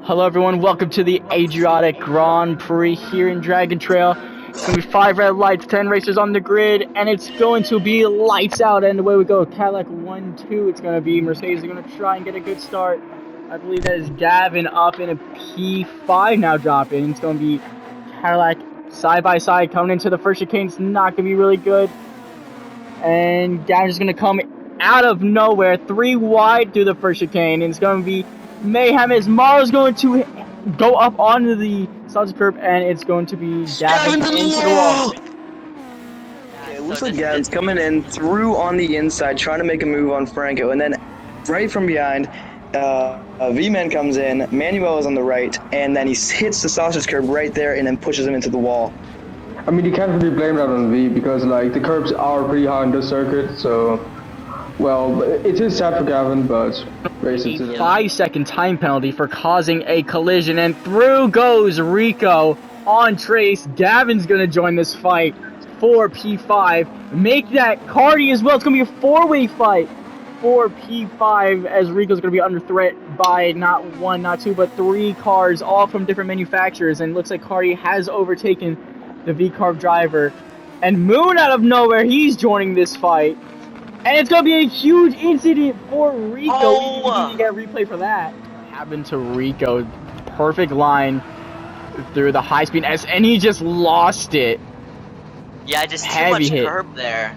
Hello everyone, welcome to the Adriatic Grand Prix here in Dragon Trail. It's going to be 5 red lights, 10 racers on the grid, and it's going to be lights out, and away we go. Cadillac 1-2, it's going to be Mercedes. They're going to try and get a good start. I believe that is Gavin up in a P5 now dropping. It's going to be Cadillac side by side coming into the first chicane. It's not going to be really good. And Gavin's going to come out of nowhere, 3 wide through the first chicane, and it's going to be mayhem as Maro's going to go up onto the sausage curb, and it's going to be Gavin into the wall. Okay, it looks like Gavin's coming in through on the inside, trying to make a move on Franco, and then right from behind, V-Man comes in, Manuelilluh is on the right, and then he hits the sausage curb right there and then pushes him into the wall. I mean, you can't really blame that on V because, like, the curbs are pretty high on this circuit, so, well, it is sad for Gavin, but basically... 5-second time penalty for causing a collision, and through goes Rico on Trace. Gavin's gonna join this fight for P5. Make that Cardi as well. It's gonna be a 4-way fight for P5 as Rico's gonna be under threat by not 1, not 2, but 3 cars, all from different manufacturers, and looks like Cardi has overtaken the V-Carb driver. And Moon out of nowhere, he's joining this fight. And it's going to be a huge incident for Rico. Oh. We need to get a replay for that. Happened to Rico. Perfect line through the high-speed S, and he just lost it. Yeah, just Heavy too much hit. curb there.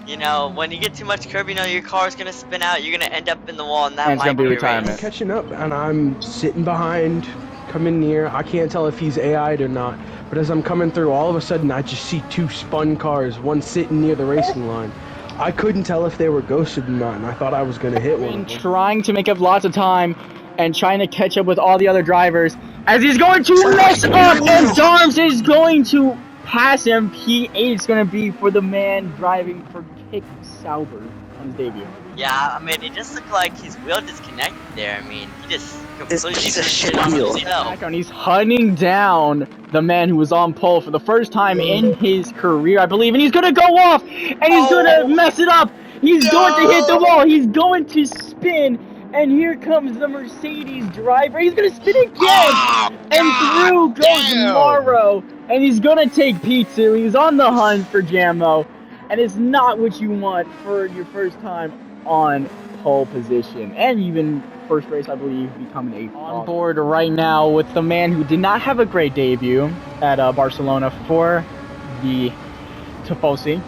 You know, when you get too much curb, you know your car's going to spin out. You're going to end up in the wall, and that And it's might gonna be be retirement. race. Catching up, and I'm sitting behind, coming near. I can't tell if he's AI'd or not, but as I'm coming through, all of a sudden I just see 2 spun cars, one sitting near the racing line. I couldn't tell if they were ghosted or not, and I thought I was gonna hit one of them. Trying to make up lots of time and trying to catch up with all the other drivers as he's going to mess up, and Darms is going to pass him. P8 is going to be for the man driving for Kick Sauber on his debut. Yeah, I mean, it just looked like his wheel disconnected there. I mean, he just This completely piece of shit on wheel. himself. And he's hunting down the man who was on pole for the first time in his career, I believe, and he's gonna go off, and he's gonna mess it up. He's going to hit the wall. He's going to spin, and here comes the Mercedes driver. He's gonna spin again, and through goes Maro, and he's gonna take P2. He's on the hunt for Jammo, and it's not what you want for your first time on pole position, and even first race, I believe, becoming 8th. On board right now with the man who did not have a great debut at Barcelona for the Tifosi.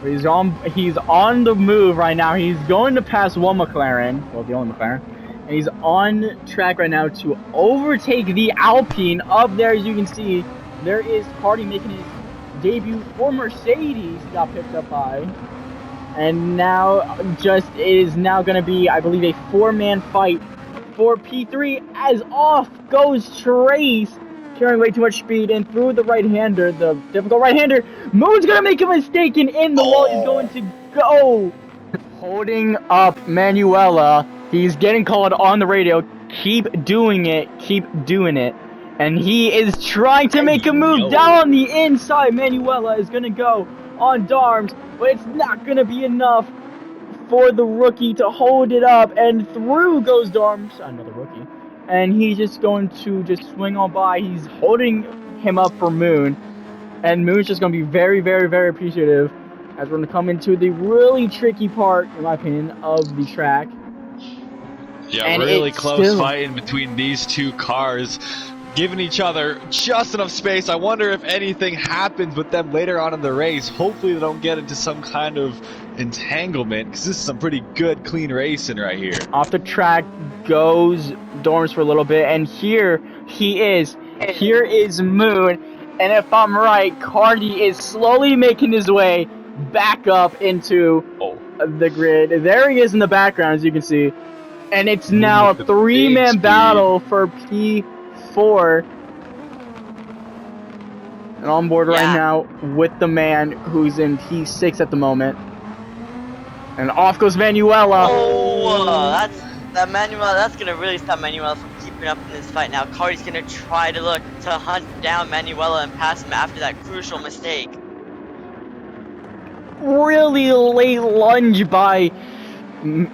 He's on the move right now. He's going to pass one McLaren, well, the only McLaren, and he's on track right now to overtake the Alpine. Up there, as you can see, there is Cardi making his debut for Mercedes. He got picked up by. And now, it is now going to be, I believe, a 4-man fight for P3 as off goes Trace, carrying way too much speed, and through the right-hander, the difficult right-hander, Moon's going to make a mistake, and in the wall is going to go. Holding up Manuelilluh, he's getting called on the radio, keep doing it, and he is trying to make a move down on the inside. Manuelilluh is going to go on Darms, but it's not going to be enough for the rookie to hold it up, and through goes Darms, another rookie, and he's just going to just swing on by. He's holding him up for Moon, and Moon's just going to be very, very, very appreciative as we're going to come into the really tricky part, in my opinion, of the track. Yeah, And really it's close still- fight in between these 2 cars, giving each other just enough space. I wonder if anything happens with them later on in the race. Hopefully they don't get into some kind of entanglement, because this is some pretty good, clean racing right here. Off the track goes Dorms for a little bit, and here he is. Here is Moon, and if I'm right, Cardi is slowly making his way back up into the grid. There he is in the background, as you can see. And it's now a with the 3-man big battle for P4. And on board right Yeah. now with the man who's in P6 at the moment. And off goes Manuelilluh. Oh, that's gonna really stop Manuelilluh from keeping up in this fight. Now Cardi's gonna try to look to hunt down Manuelilluh and pass him after that crucial mistake. Really late lunge by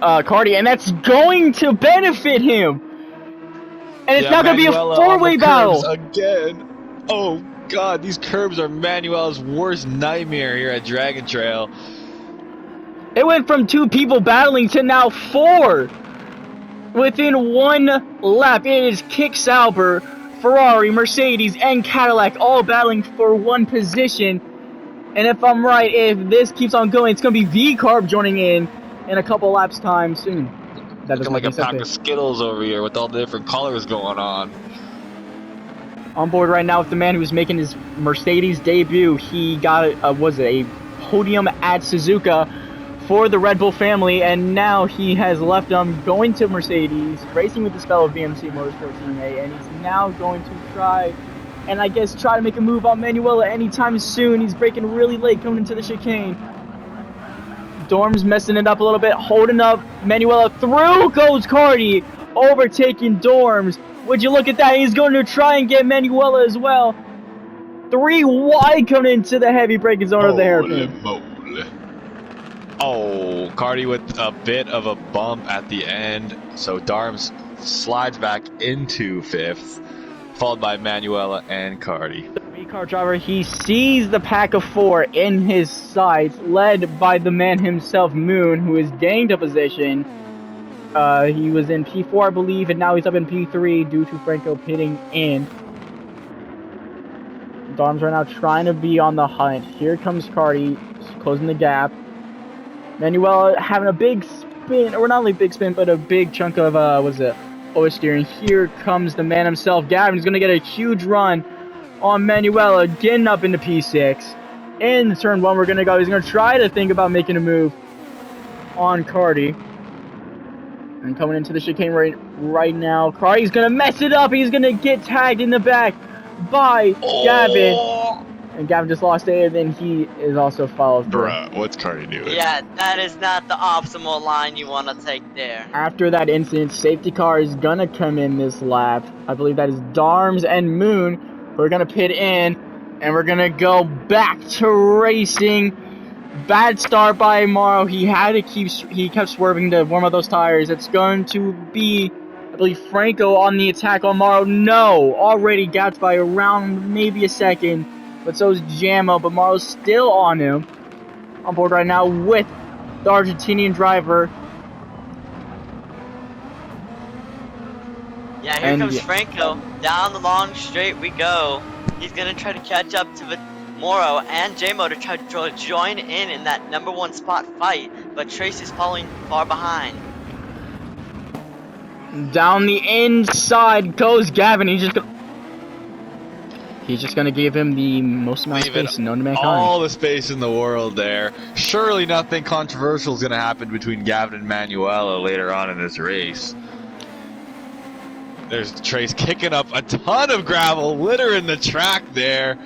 Cardi, and that's going to benefit him. And it's now going to be a Manuela on four-way the curbs battle. again. Oh god, these curbs are Manuela's worst nightmare here at Dragon Trail. It went from 2 people battling to now 4. Within 1 lap, it is Kick Sauber, Ferrari, Mercedes, and Cadillac all battling for 1 position. And if I'm right, if this keeps on going, it's going to be V-Carb joining in a couple laps time soon. That doesn't Looking like make a any pack of sense. Skittles over here with all the different colors going on. On board right now with the man who's making his Mercedes debut. He got a podium at Suzuka for the Red Bull family, and now he has left them, going to Mercedes, racing with his fellow VMC Motorsports teammate, and he's now going to try to make a move on Manuelilluh anytime soon. He's braking really late coming into the chicane. Dorm's messing it up a little bit, holding up Manuelilluh. Through goes Cardi, overtaking Dorms. Would you look at that? He's going to try and get Manuelilluh as well. 3 wide coming into the heavy braking zone of the hairpin. Oh, Cardi with a bit of a bump at the end, so Darms slides back into 5th, followed by Manuelilluh and Cardi. The V-car driver, he sees the pack of 4 in his sights, led by the man himself, Moon, who has gained a position. He was in P4, I believe, and now he's up in P3 due to Franco pitting in. Darms right now trying to be on the hunt. Here comes Cardi, closing the gap. Manuelilluh having a big spin, or not only big spin, but a big chunk of, oversteer. And here comes the man himself, Gavin. He's going to get a huge run on Manuelilluh, getting up into P6. In turn 1, we're going to go. He's going to try to think about making a move on Cardi. And coming into the chicane right now, Cardi's going to mess it up. He's going to get tagged in the back by Gavin. And Gavin just lost it, and then he is also followed through. Bruh, what's Cardi doing? Yeah, that is not the optimal line you want to take there. After that incident, safety car is going to come in this lap. I believe that is Darms and Moon who are going to pit in, and we're going to go back to racing. Bad start by Morrow. He kept swerving to warm up those tires. It's going to be, I believe, Franco on the attack on Morrow. No, already gapped by around maybe a second. But so is Jammo, but Morrow's still on him. On board right now with the Argentinian driver. Yeah, here comes Franco. Down the long straight we go. He's going to try to catch up to Morrow and Jammo to try to join in that #1 spot fight. But Trace is falling far behind. Down the inside goes Gavin. He's just gonna give him the most amount of space known to mankind. All the space in the world there. Surely nothing controversial is gonna happen between Gavin and Manuelilluh later on in this race. There's Trace kicking up a ton of gravel, littering the track there.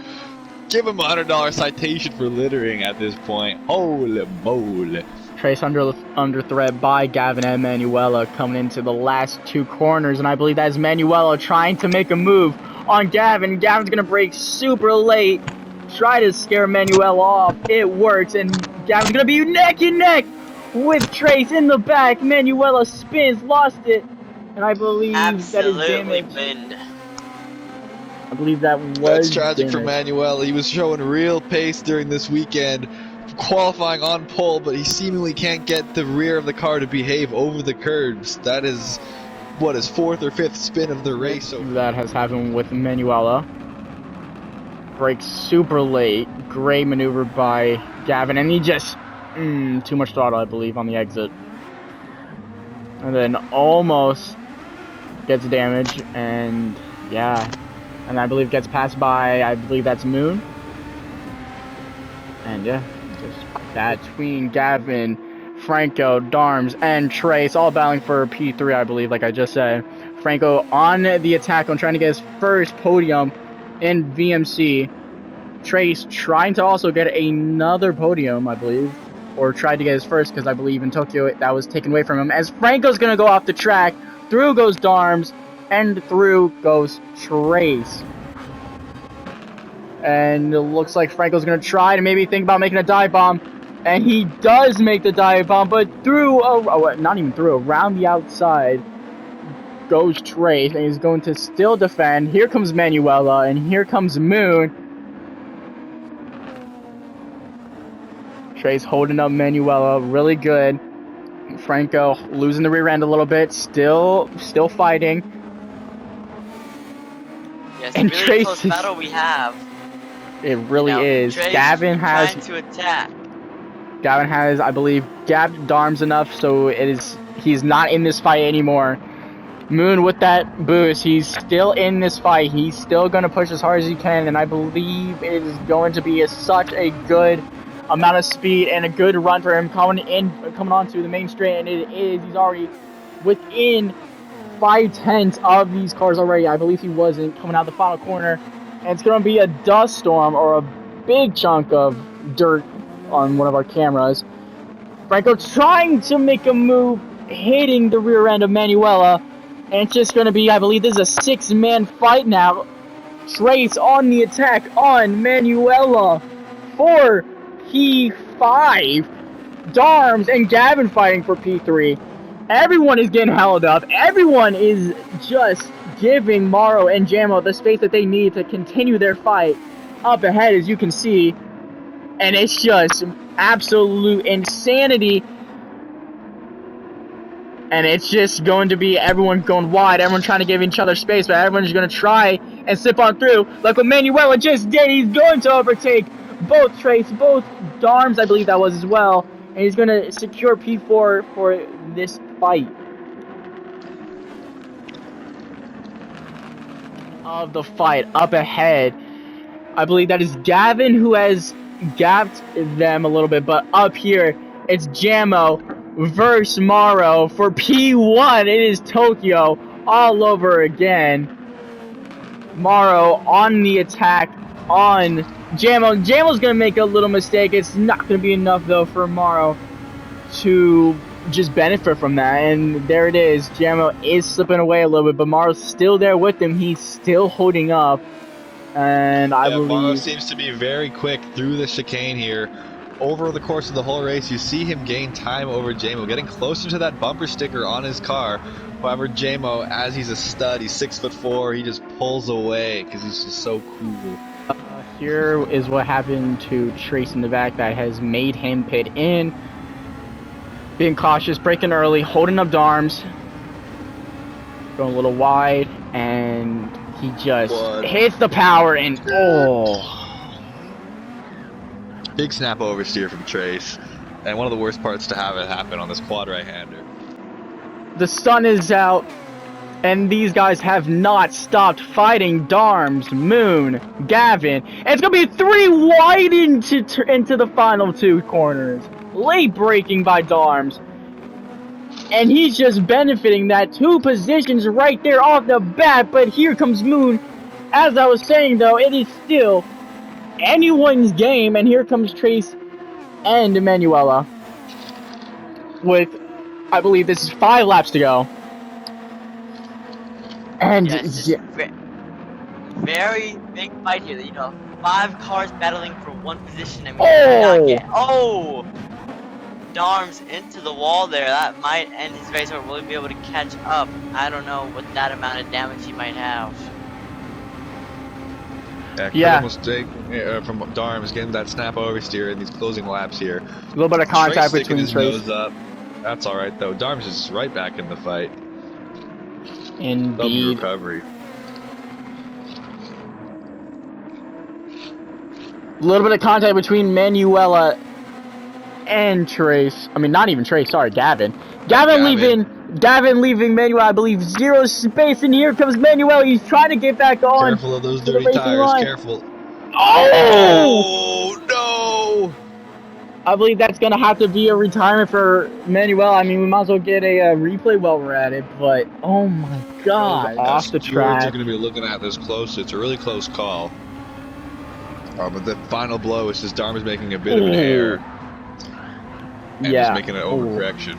Give him a $100 citation for littering at this point. Holy moly. Trace under threat by Gavin and Manuelilluh coming into the last 2 corners, and I believe that is Manuelilluh trying to make a move on Gavin. Gavin's gonna brake super late, try to scare Manuelilluh off. It works, and Gavin's gonna be neck and neck with Trace in the back. Manuelilluh spins, lost it, and I believe that is damage. Binned. I believe that was That's tragic for damage. Manuelilluh. He was showing real pace during this weekend, qualifying on pole, but he seemingly can't get the rear of the car to behave over the curbs. That is what, his 4th or 5th spin of the race. So that has happened with Manuelilluh. Brakes super late. Great maneuver by Gavin, and he just too much throttle, I believe, on the exit, and then almost gets damage, and yeah, and I believe gets passed by, I believe that's Moon, and yeah, just that between Gavin, Franco, Darms, and Trace, all battling for P3, I believe, like I just said. Franco on the attack on trying to get his first podium in VMC. Trace trying to also get another podium, I believe, or tried to get his first, because I believe in Tokyo that was taken away from him. As Franco's going to go off the track, through goes Darms, and through goes Trace. And it looks like Franco's going to try to maybe think about making a dive bomb. And he does make the dive bomb, but through, not even through, around the outside. goes Trace, and he's going to still defend. Here comes Manuelilluh, and here comes Moon. Trace holding up Manuelilluh really good. Franco losing the rear end a little bit, still fighting. Yes, And really Trace close is- battle we have. It really Now, is. Trace Gavin has, trying to attack. I believe, gabbed arms enough, so he's not in this fight anymore. Moon with that boost, he's still in this fight. He's still going to push as hard as he can, and I believe it is going to be such a good amount of speed and a good run for him coming onto the main straight, and it is. He's already within 5/10 of these cars already. I believe he wasn't coming out the final corner, and it's going to be a dust storm or a big chunk of dirt on one of our cameras. Franco trying to make a move, hitting the rear end of Manuelilluh, and it's just going to be, I believe this is a 6-man fight now. Trace on the attack on Manuelilluh for P5. Darms and Gavin fighting for P3. Everyone is getting held up. Everyone is just giving Morrow and Jamo the space that they need to continue their fight up ahead, as you can see. And it's just absolute insanity. And it's just going to be everyone going wide, everyone trying to give each other space, but everyone's going to try and slip on through. Like what Manuelilluh just did, he's going to overtake both Trace, both Darms, I believe that was as well. And he's going to secure P4 for this fight. Of the fight up ahead, I believe that is Gavin who has gapped them a little bit, but up here it's Jamo versus Morrow for P1. It is Tokyo all over again. Morrow on the attack on Jamo. Jamo's gonna make a little mistake. It's not gonna be enough though for Morrow to just benefit from that, and there it is. Jamo is slipping away a little bit, but Morrow's still there with him. He's still holding up, and I believe Morrow seems to be very quick through the chicane here. Over the course of the whole race, you see him gain time over Jamo, getting closer to that bumper sticker on his car. However, Jamo, as he's a stud, he's 6'4", he just pulls away because he's just so cool. Here is what happened to Trace in the back that has made him pit in. Being cautious, braking early, holding up Darms, going a little wide, and he just hits the power and Big snap oversteer from Trace, and one of the worst parts to have it happen on this quad right-hander. The sun is out, and these guys have not stopped fighting. Darms, Moon, Gavin, and it's gonna be 3 wide into the final 2 corners. Late braking by Darms, and he's just benefiting that 2 positions right there off the bat. But here comes Moon. As I was saying though, it is still anyone's game, and here comes Trace and Manuelilluh with, I believe this is 5 laps to go. And Yes, very big fight here. You know, 5 cars battling for 1 position, and we cannot get. Darms into the wall there. That might end his race, or will he be able to catch up? I don't know what that amount of damage he might have. Yeah, mistake from Darms getting that snap oversteer in these closing laps here. a little bit of contact Trace between his Trace. nose up. That's all right though. Darms is right back in the fight. Double Indeed. recovery. A little bit of contact between Manuelilluh and Trace. I mean, not even Trace, sorry, Gavin. Gavin leaving Manuelilluh, I believe, 0 space, and here comes Manuelilluh. He's trying to get back on. Careful of those to the dirty racing tires, line. careful. Oh! No! I believe that's going to have to be a retirement for Manuelilluh. I mean, we might as well get a replay while we're at it, but oh my god. Off the track. You're going to be looking at this close. It's a really close call. But the final blow is just Darm is making a bit of an error. And just making an overcorrection.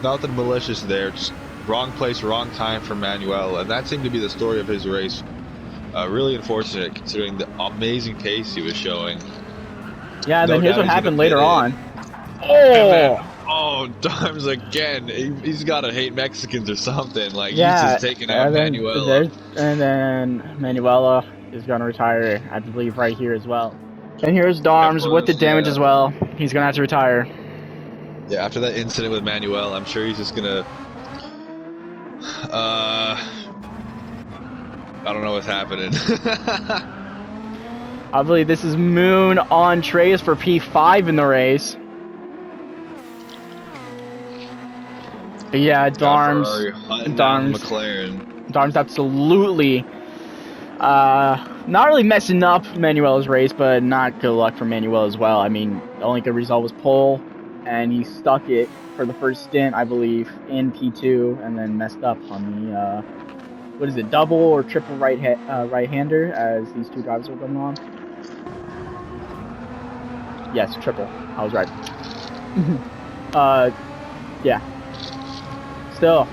Nothing malicious there, just wrong place, wrong time for Manuelilluh, and that seemed to be the story of his race. Really unfortunate considering the amazing pace he was showing. Yeah, and then here's what happened later on. And then Oh, Darms again. He's got to hate Mexicans or something. Like, he's Yeah, just taking out Manuelilluh. and then Manuelilluh is gonna retire, I believe, right here as well. And here's Darms with the damage as well. He's gonna have to retire. Yeah, after that incident with Manuel, I'm sure he's just gonna. I don't know what's happening. I believe this is Moon on Trace for P5 in the race. Yeah, Darms, Darms absolutely not really messing up Manuel's race, but not good luck for Manuel as well. I mean, the only good result was pole, and he stuck it for the first stint, I believe, in P2, and then messed up on the what is it, double or triple right-hander as these two drivers were going on. Yes, triple. I was right. Yeah. Still,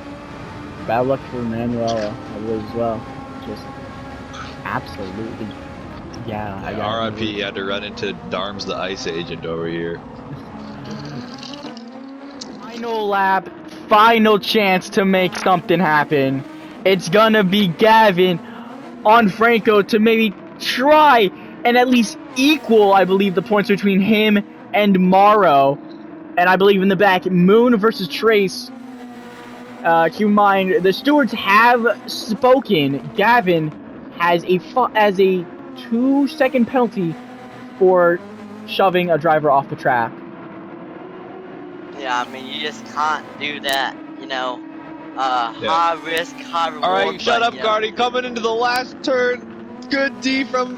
bad luck for Manuelilluh as well. Just absolutely, yeah. RIP, he had to run into Darms the Ice Agent over here. Final lap, final chance to make something happen. It's gonna be Gavin on Franco to maybe try and at least equal, I believe, the points between him and Morrow. And I believe in the back, Moon versus Trace. Keep in mind, the stewards have spoken. Gavin has a 2-second penalty for shoving a driver off the track. Yeah, I mean, you just can't do that, you know. High risk, high reward. Alright, shut up, you know. Guardy. Coming into the last turn. Good D from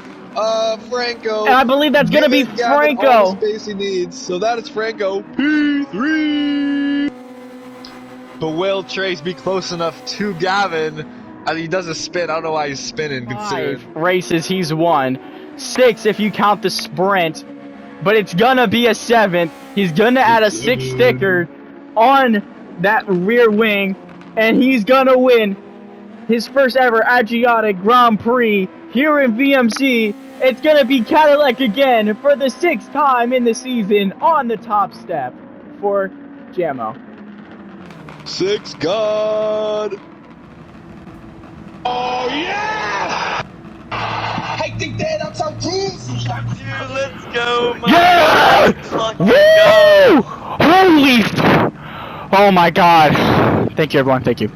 Franco. And I believe that's going to be Giving Gavin Franco. all the space he needs. So that is Franco. P3. But will Trace be close enough to Gavin? I mean, he does a spin. I don't know why he's spinning. 5 races he's won. 6 if you count the sprint. But it's going to be a 7th. He's going to add a 6 sticker on that rear wing. And he's going to win his first ever Adriatic Grand Prix here in VMC. It's going to be Cadillac again for the 6th time in the season on the top step for Jamo. 6 God. Oh, yeah! I think that I'm so cool. Dude, let's go, man. Yeah! Let's Woo! Holy! Oh my God! Thank you, everyone. Thank you.